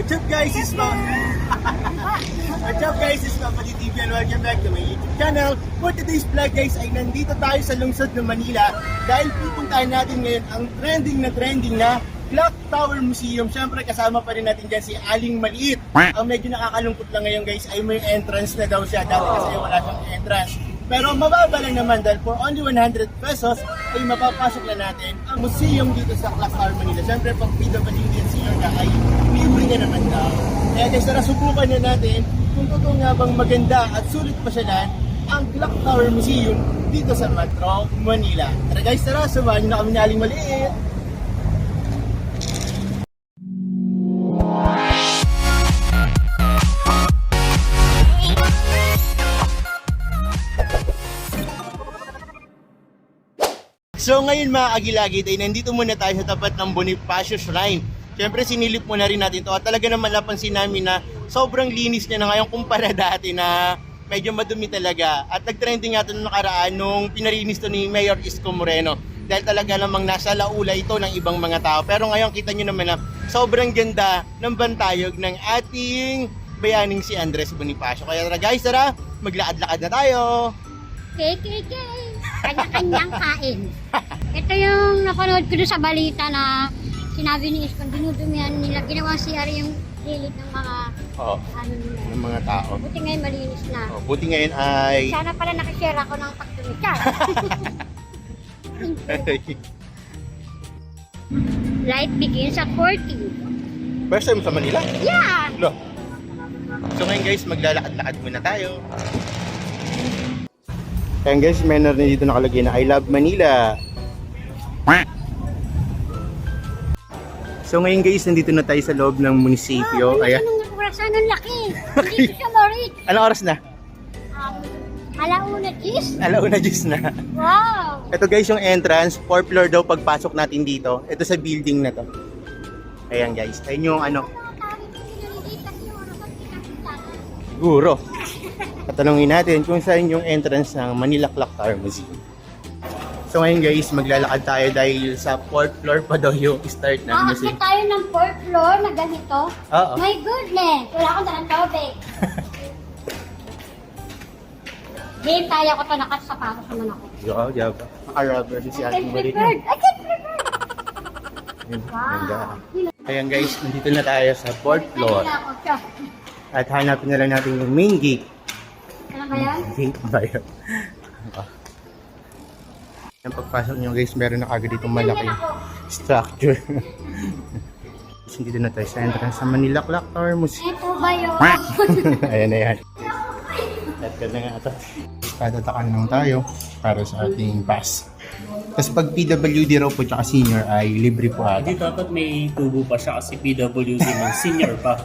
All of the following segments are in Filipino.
What's up guys, it's What's up guys, it's Mapali TV and welcome back to my YouTube channel. For today's vlog guys ay nandito tayo sa lungsod ng Manila dahil pupuntahan natin ngayon ang trending na Clock Tower Museum. Siyempre kasama pa rin natin dyan si Aling Maliit. Ang medyo nakakalungkot lang ngayon guys ay may entrance na daw siya. Dati kasi wala siyang entrance. Pero mababa lang naman dahil for only 100 pesos ay mapapasok na natin ang museum dito sa Clock Tower Manila. Siyempre pag PWD ka ay libre ka naman daw. Kaya guys, tara subukan na natin kung totoo nga bang maganda at sulit pasyalan ang Clock Tower Museum dito sa Metro Manila. Tara guys, tara, samahan nyo na kami ni Aling Maliit. So ngayon mga Agilagid ay nandito muna tayo sa tapat ng Bonifacio Shrine. Siyempre sinilip muna rin natin ito at talaga naman napansin namin na sobrang linis niya na ngayon kumpara dati na medyo madumi talaga. At nag-trending nga ito nung nakaraan nung pinarinis to ni Mayor Isko Moreno. Dahil talaga namang nasa laula ito ng ibang mga tao. Pero ngayon kita nyo naman na sobrang ganda ng bantayog ng ating bayaning si Andres Bonifacio. Kaya tara guys, tara maglakad-lakad na tayo. KKK! Kanya-kanyang kain. Ito yung napanood ko doon sa balita na sinabi ni Iskon, dinudumihan nila, ginawang CR yung lilit ng mga ano nila. Ng mga tao. Buti ngayon malinis na. Buti ngayon ay... Sana pala nakishare ako ng pagtumikar. Light begins at 40. First time sa Manila? Yeah! No. So ngayon guys, maglalakad-lakad muna tayo. Ayan guys, may na rin dito nakalagay na I love Manila. So ngayon guys, nandito na tayo sa loob ng munisipyo. Ayan. Anong orasan ng laki? Dito siya, Lorit. Anong oras na? Alauna, Gis. Alauna Diyos na. Wow! Ito guys yung entrance, 4th floor daw pagpasok natin dito. Ito sa building na to. Ayan guys, ayun yung ano. Siguro. Patanungin natin kung saan yung entrance ng Manila Clock Tower Museum. So ngayon guys, maglalakad tayo dahil sa 4th floor pa daw yung start ng museum. Akit tayo ng 4th floor na ganito. Oo. My goodness! Wala akong dalang tubig. Game tayo ko to, nakasapatos naman ako. Yo, jaba. Naka-rubber din si I Ating can Maliit. prepared! I can prepared! Ganda. Ayan guys, nandito na tayo sa 4th floor. At hanapin na lang natin yung main gate. Ano ba yan? Gate ba yun? Yung pagpasok nyo guys, meron na kagad ditong malaking structure. Dito na tayo sa entrance sa Manila Clock Tower Museum. Ito ba yun? Ayan na yan. At ka na nga ito. Tatatakan lang tayo para sa ating pass. Tapos pag PWD raw po tsaka senior ay libre po ata. Hindi dapat may tubo pa siya kasi PWD ng senior pa.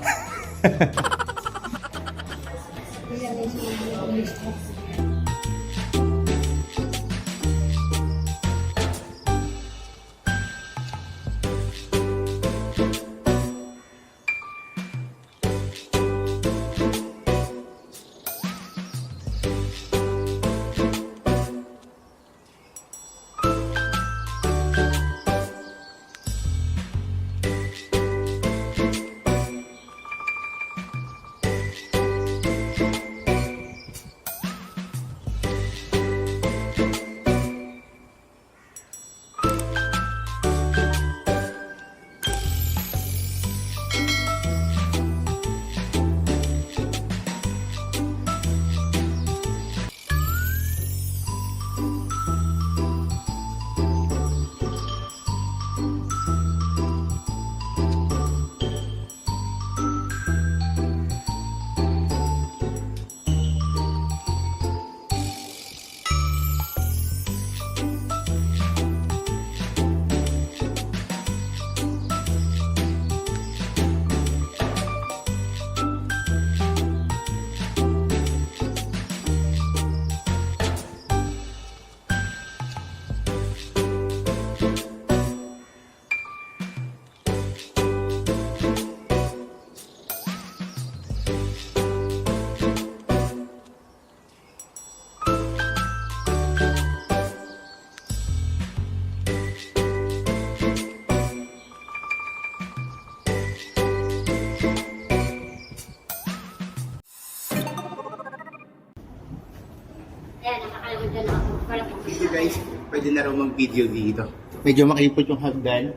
dito guys, pwede na raw mag-video dito. Medyo makipot yung hagdan,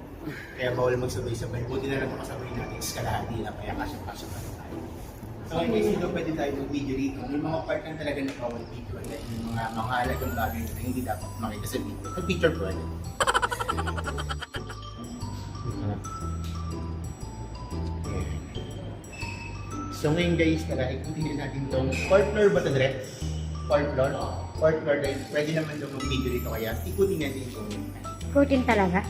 kaya bawal magsabay-sabay. Buti na lang makasabay natin sa kalahati lang, kaya kasya-kasya pa rin tayo. So guys, dito pwede tayo mag-video dito. May mga part lang talaga na bawal video. At yung mga mahalagang bagay na hindi dapat makita sa video. Pag-picture ko agad. So ngayon guys, tara, ikutin natin itong 4th floor ba ito, Dre? 4th floor? 4th floor guys, pwede naman daw mag-video dito kaya ikutin natin ito. Kutin talaga.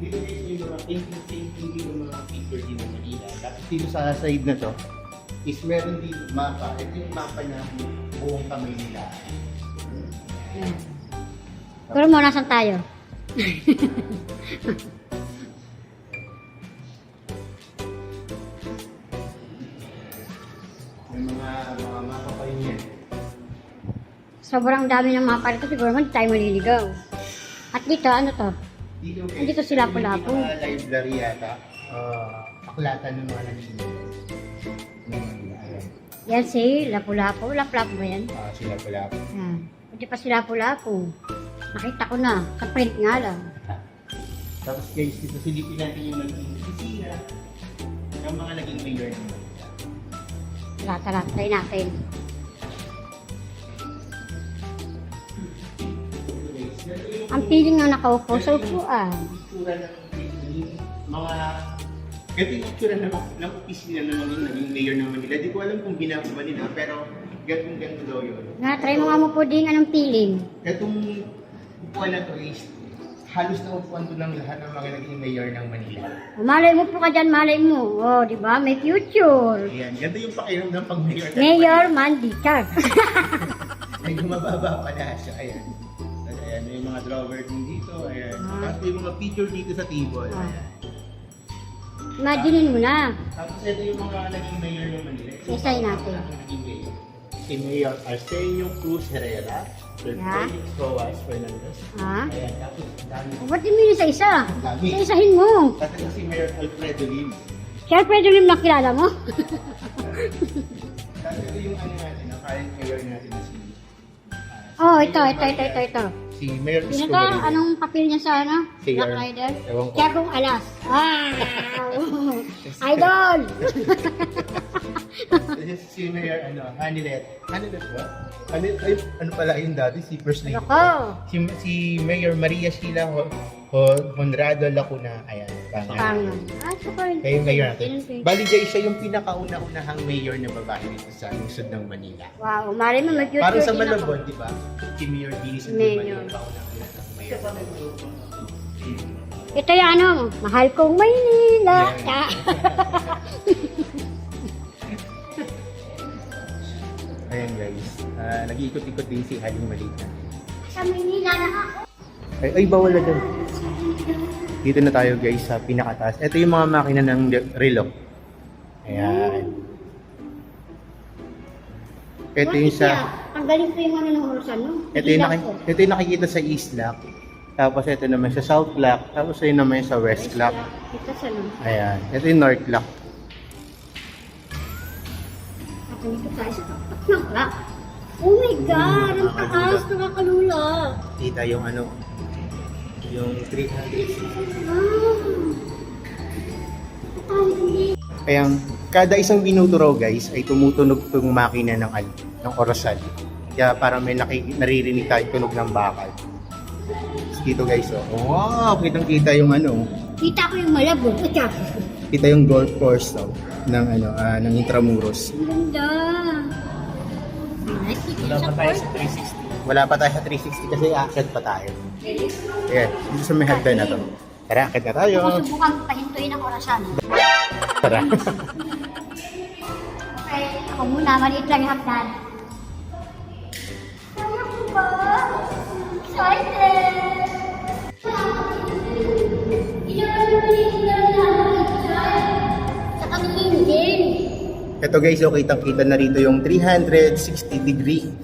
Dito guys, yung mga painting dito mga picture dito sa Manila. Tapos dito sa side na to, is meron dito mapa. Ito yung mapa na buong kamay nila. Ayan. Pero mo, nasan tayo? May mga mapa pa yun yan. Sobrang dami ng mga parito, siguro man tayo maliligaw. At dito, ano to? Dito guys, Andito si Lapu-Lapu. yung mga library yata. Paklatan ng mga nagsimulan. Yan si Lapu-Lapu. Lapu-Lapu ba yan? Sila pala. Yan. Hindi pa si Lapu-Lapu. Nakita ko na. Sa print nga lang. Tapos guys, dito silipin natin yung naging opisina ng mga naging mayor ng Manila. Tara, try natin. Ang feeling nga nakaupo sa upuan. Itsura ng mga ganito yung itsura ng opisina ng mga naging mayor ng Manila. Di ko alam kung binago ba nila, pero ganito daw yun. Nga, try mo nga mo po din anong feeling. Itong upuan na to is halos na upuan to ng lahat ng mga naging mayor ng Manila. Malay mo po ka dyan, malay mo. Oh, di ba? May future. Ayan, ganito yung pakiramdam pag mayor. Mayor Mandy Char. Medyo mababa pala siya. Ayan. Tapos ayan, may mga drawer din dito. Ayan. Tapos may mga picture dito sa table. Ayan. Imaginein mo na. Tapos ito yung mga naging mayor ng Manila. Isa-isahin natin. Naging mayor. Si Mayor Arsenio Cruz Herrera, Sir Yeah. Felix Roas Fernandez. Ha? Ayan, tapos dami. Ba't di mo yun isa-isa? Dami. Isa-isahin mo. Tapos ito si Mayor Alfredo Lim. Siyempre, doon yung nakilala mo. Tapos ito yung ano natin, ang current mayor natin na si... Oh, ito. Si Mayor Sino Isko to? Bonilla. Anong papel niya sa ano? Si Black Ar- Rider? Ewan ko. Tiagong Alas. Wow! Idol! This is si Mayor Hanilet. Hanilet ba? Ano pala yung dati? Si First Lady. Ako! Si Mayor Maria Sheila Honrado Lacuna. Ayan. Pangan. So pa rin. Kaya yung mayor natin. Bali guys, siya yung pinakauna-unahang mayor na babae dito sa lungsod ng Manila. Wow, mali mo mag-future Parang sa din ako. Malabon, di ba? Si Mayor Billy sa Mayor. yung kauna-unahang mayor. Ito yung ano, mahal kong Maynila. Yeah. Ayan guys, nag-iikot-ikot din si Haling Maliit natin. Sa Maynila na ako. Ay, bawal na dyan. Dito na tayo guys sa pinakataas. Ito yung mga makina ng relo. Ayan. Ito yung sa... Ang galing ko yung ano ng orusan, no? Ito yung nakikita sa East Lock. Tapos ito naman sa South Lock. Tapos ito naman sa West Lock. Ito sa ano? Ayan. Ito yung North Lock. At dito tayo sa Nakla. Oh my God! Ang taas, nakakalula. Kita yung ano, yung 360. Kaya kada isang minuto raw guys ay tumutunog itong makina ng orasan. Kaya parang may naririnig tayo tunog ng bakal. Dito guys, oh. Wow, kitang-kita yung ano. Kita ko yung malabo. Ito. Kita yung golf course ng ng Intramuros. Ang ganda. Wala pa tayo sa 360. Wala pa tayo sa 360 kasi akyat pa tayo. Ayan, dito sa may hagdan na to. Tara, akyat na tayo. Susubukan pahintuin ang orasan. Tara. Okay, ako muna. Maliit lang yung hagdan. Kaya ko ba? Excited! Sa kanilin din. Ito guys, so kitang-kita na rito yung 360 degree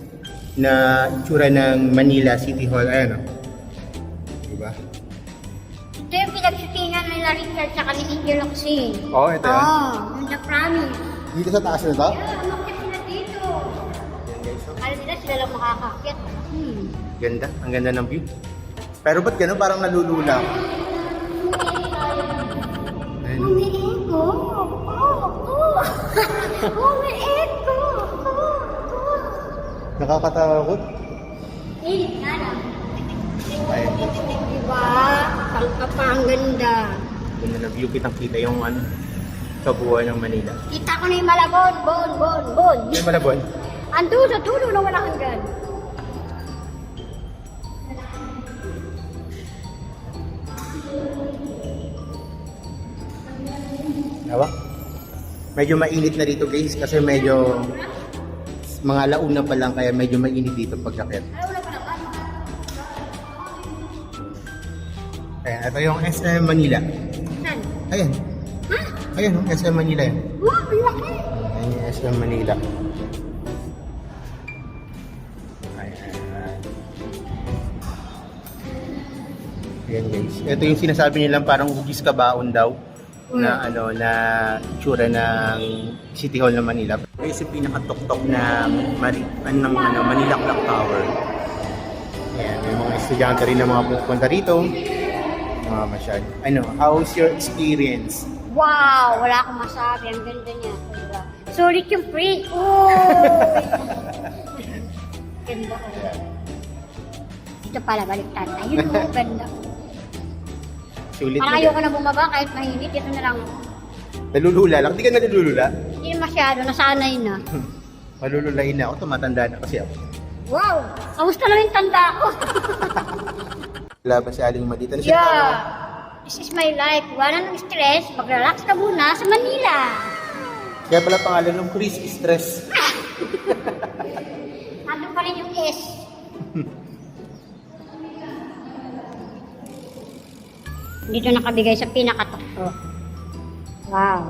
na itsura ng Manila City Hall. Ayan o. Diba? Ito yung pinagsitingan nila Richard sa kanilin yung Locsin. Oo, ito yan. Yung The Promise. Dito sa taas na to? Yeah, umakit sila dito. Ayan guys, so. Alam nila sila lang makakakit. Ganda, ang ganda ng view. Pero ba't gano'n? Parang nalulula ako. Ayun. Umiiko! Umiiko! Nakakatakot. Nga lang. Ayun. Diba? Pangka pa ang ganda. Ganda na view, kitang-kita yung kabuuan ng Manila. Kita ko na yung Malabon, bon. Yung Malabon. Ando sa tulo na wala hanggan. Diba? Medyo mainit na dito guys kasi medyo mga alauna pa lang kaya medyo mainit dito pagkakit. Ayan, ito yung SM Manila. Saan? Ayan. Ha? Ayan, SM Manila yan. Wow, ang laki! Ayan yung SM Manila. Ayan. Ayan guys. Ito yung sinasabi nilang parang hugis kabaon daw. Na na itsura ng City Hall ng Manila. Guys, yung pinakatok-tok na Manila Clock Tower. Ayan, may mga estudyante rin na mga pupunta rito. Mga masyad. How's your experience? Wow! Wala akong masabi. Ang ganda niya. Diba? Sulit yung print. Oh! Ganda ko. Dito pala, baliktad. Ayun mo, ganda ko. Sulit Parang na ayoko na bumaba kahit mainit. Ito na lang. Nalulula lang. Hindi ka nalulula? Hindi na masyado. Nasanay na. Malululain na ako. Tumatanda na kasi ako. Wow! Kamusta naman yung tanda ko? Laban si Aling Madita. Yeah! This is my life. Wala ng stress. Mag-relax ka muna sa Manila. Kaya pala pangalan ng Chris, stress. Nandun pa rin yung S. Dito nakabigay sa pinakatakto. Wow.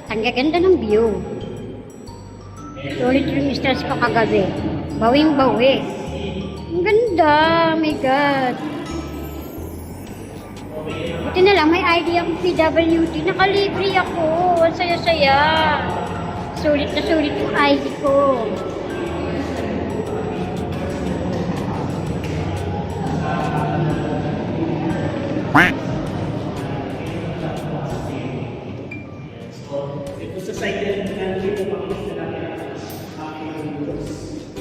At ang gaganda ng view. Sulit yung stress ko kagabi. Bawing-bawi. Ang ganda. Oh my God. Buti na lang, may ID akong PWD. Nakalibre ako. Ang saya-saya. Sulit na sulit yung ID ko.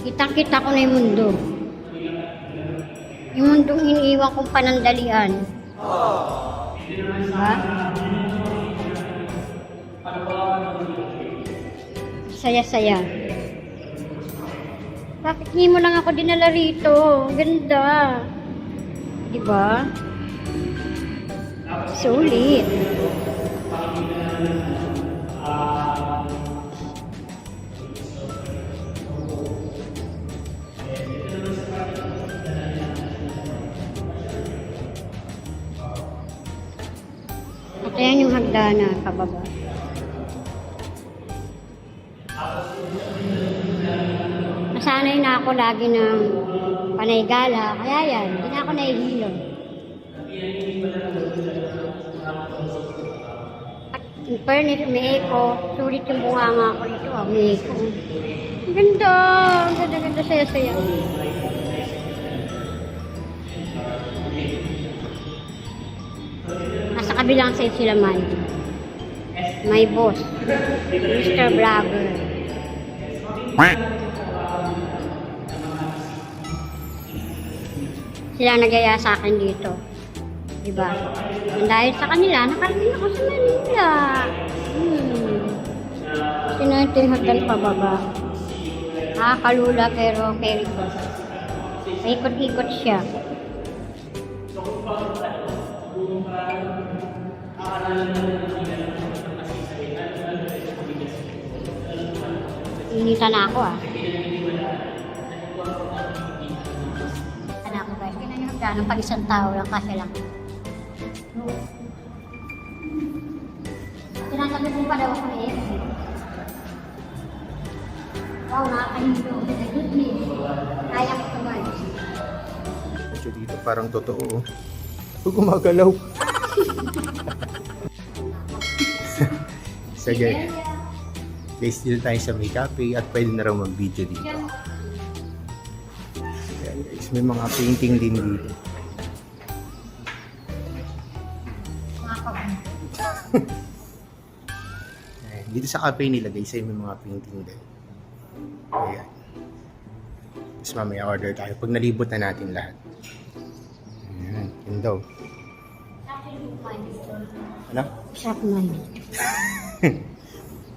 Kita-kita ko na yung mundo. Yung mundong iniiwan kong panandalian. Diba? Saya-saya. Bakit hindi mo lang ako dinala rito? Ganda. Diba? Sulit. At ayan yung hagdanan, pababa. Nasanay na ako lagi ng panay gala, kaya yan, hindi na ako nahihilo. At in fairness, may eco, sulit yung bunganga ko dito, may eco. Ang ganda, ang ganda, saya-saya. Nasa kabilang side sila man. My boss, Mr. Vlogger. Sila nagyaya sa akin dito. Diba? And dahil sa kanila, nakarating ako sa Manila. Sinunod yung hagdan pababa. Nakakalula pero very good. Paikot-ikot siya. Inita na ako Ano ako guys, kinanyagda ng pag isang tao lang kasi lang. Tinatabi mo pa daw ako na yun. Wow, nakakahilo. Good news. Kaya ko ito guys. Medyo dito parang totoo. Huwag gumagalaw. So guys, dito tayo sa may cafe at pwede na raw mag-video dito. Ayan guys, may mga painting din dito. Ayan, dito sa cafe nila guys ay may mga painting din. Ayan. Tapos mamaya order tayo pag nalibot na natin lahat. Ayan, yun daw. Ano? Sarap naman.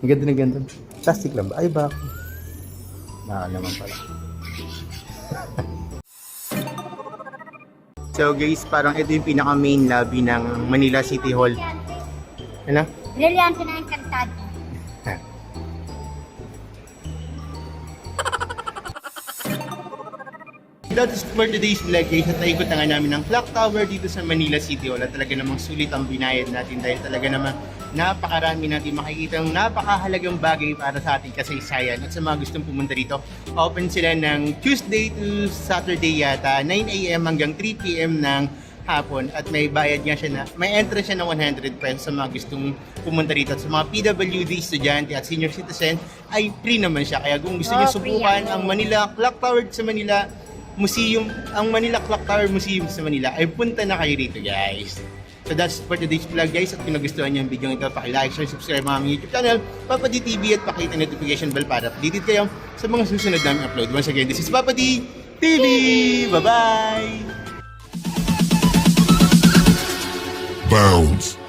Ang ganda na ganda. Plastic lang ba? Ay ba? Baka naman pala. So guys, parang ito yung pinaka main lobby ng Manila City Hall. Ano? Brillante na encantado. That's for today's vlog guys, at naikot na nga namin ng Clock Tower dito sa Manila City Hall at talaga namang sulit ang binayad natin dahil talaga namang napakarami natin makikita ng napakahalagang bagay para sa ating kasaysayan. At sa mga gustong pumunta dito, open sila ng Tuesday to Saturday yata, 9 AM hanggang 3 PM ng hapon at may bayad nga siya na, may entrance siya ng 100 pesos sa mga gustong pumunta dito. At sa mga PWD, estudyante at senior citizen ay free naman siya. Kaya kung gusto niyo free subukan yan. ang Manila Clock Tower sa Manila Museum, ang Manila Clock Tower Museum sa Manila, ay punta na kayo rito guys. So that's for today's vlog guys. At kung nagustuhan niyo ang video ito, paki-like, share, subscribe ang aming YouTube channel, Papa D TV, at pakita notification bell para updated kayo sa mga susunod namin upload. Once again, this is Papa D TV! Bye-bye! Bounds.